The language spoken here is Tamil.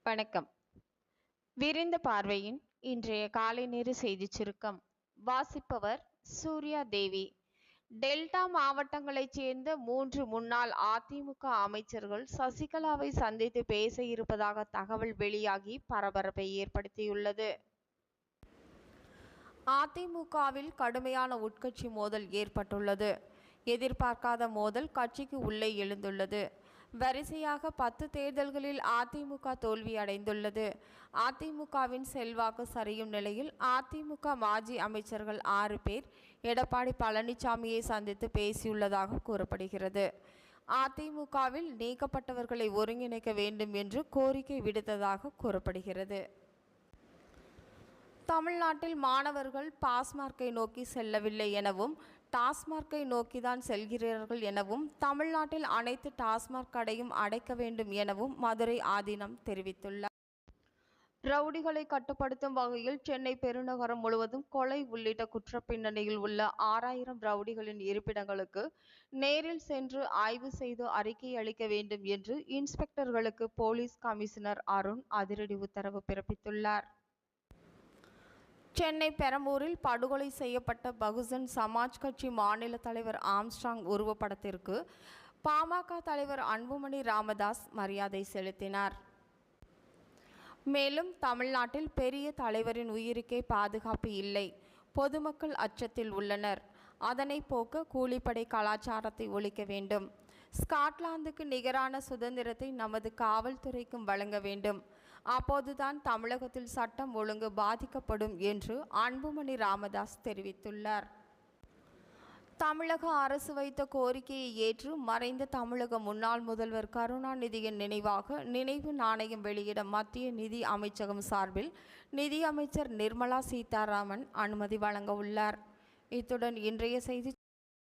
வணக்கம். விரிந்த பார்வையின் இன்றைய காலை நேர செய்திச் சுருக்கம் வாசிப்பவர் சூர்யா தேவி. டெல்டா மாவட்டங்களைச் சேர்ந்த 3 முன்னாள் அதிமுக அமைச்சர்கள் சசிகலாவை சந்தித்து பேச இருப்பதாக தகவல் வெளியாகி பரபரப்பை ஏற்படுத்தியுள்ளது. அதிமுகவில் கடுமையான உட்கட்சி மோதல் ஏற்பட்டுள்ளது. எதிர்பார்க்காத மோதல் கட்சிக்கு உள்ளே எழுந்துள்ளது. வரிசையாக 10 தேர்தல்களில் அதிமுக தோல்வி அடைந்துள்ளது. அதிமுகவின் செல்வாக்கு சரியும் நிலையில் அதிமுக மாஜி அமைச்சர்கள் 6 பேர் எடப்பாடி பழனிசாமியை சந்தித்து பேசியுள்ளதாக கூறப்படுகிறது. அதிமுகவில் நீக்கப்பட்டவர்களை ஒருங்கிணைக்க வேண்டும் என்று கோரிக்கை விடுத்ததாக கூறப்படுகிறது. தமிழ்நாட்டில் மாணவர்கள் பாஸ்மார்க்கை நோக்கி செல்லவில்லை எனவும் டாஸ்மார்க்கை நோக்கிதான் செல்கிறார்கள் எனவும் தமிழ்நாட்டில் அனைத்து டாஸ்மார்க் கடையும் அடைக்க வேண்டும் எனவும் மதுரை ஆதீனம் தெரிவித்துள்ளார். ரவுடிகளை கட்டுப்படுத்தும் வகையில் சென்னை பெருநகரம் முழுவதும் கொலை உள்ளிட்ட குற்றப்பின்னணியில் உள்ள 6000 ரவுடிகளின் இருப்பிடங்களுக்கு நேரில் சென்று ஆய்வு செய்து அறிக்கை அளிக்க வேண்டும் என்று இன்ஸ்பெக்டர்களுக்கு போலீஸ் கமிஷனர் அருண் அதிரடி உத்தரவு பிறப்பித்துள்ளார். சென்னை பெரம்பூரில் படுகொலை செய்யப்பட்ட பகுஜன் சமாஜ் கட்சி மாநில தலைவர் ஆம்ஸ்ட்ராங் உருவப்படத்திற்கு பாமக தலைவர் அன்புமணி ராமதாஸ் மரியாதை செலுத்தினார். மேலும் தமிழ்நாட்டில் பெரிய தலைவரின் உயிருக்கே பாதுகாப்பு இல்லை, பொதுமக்கள் அச்சத்தில் உள்ளனர், அதனை போக்க கூலிப்படை கலாச்சாரத்தை ஒழிக்க வேண்டும், ஸ்காட்லாந்துக்கு நிகரான சுதந்திரத்தை நமது காவல்துறைக்கும் வழங்க வேண்டும், அப்போதுதான் தமிழகத்தில் சட்டம் ஒழுங்கு பாதிக்கப்படும் என்று அன்புமணி ராமதாஸ் தெரிவித்துள்ளார். தமிழக அரசு வைத்த கோரிக்கையை ஏற்று மறைந்த தமிழக முன்னாள் முதல்வர் கருணாநிதியின் நினைவாக நினைவு நாணயம் வெளியிட மத்திய நிதி அமைச்சகம் சார்பில் நிதி அமைச்சர் நிர்மலா சீதாராமன் அனுமதி வழங்க உள்ளார். இத்துடன் இன்றைய செய்தி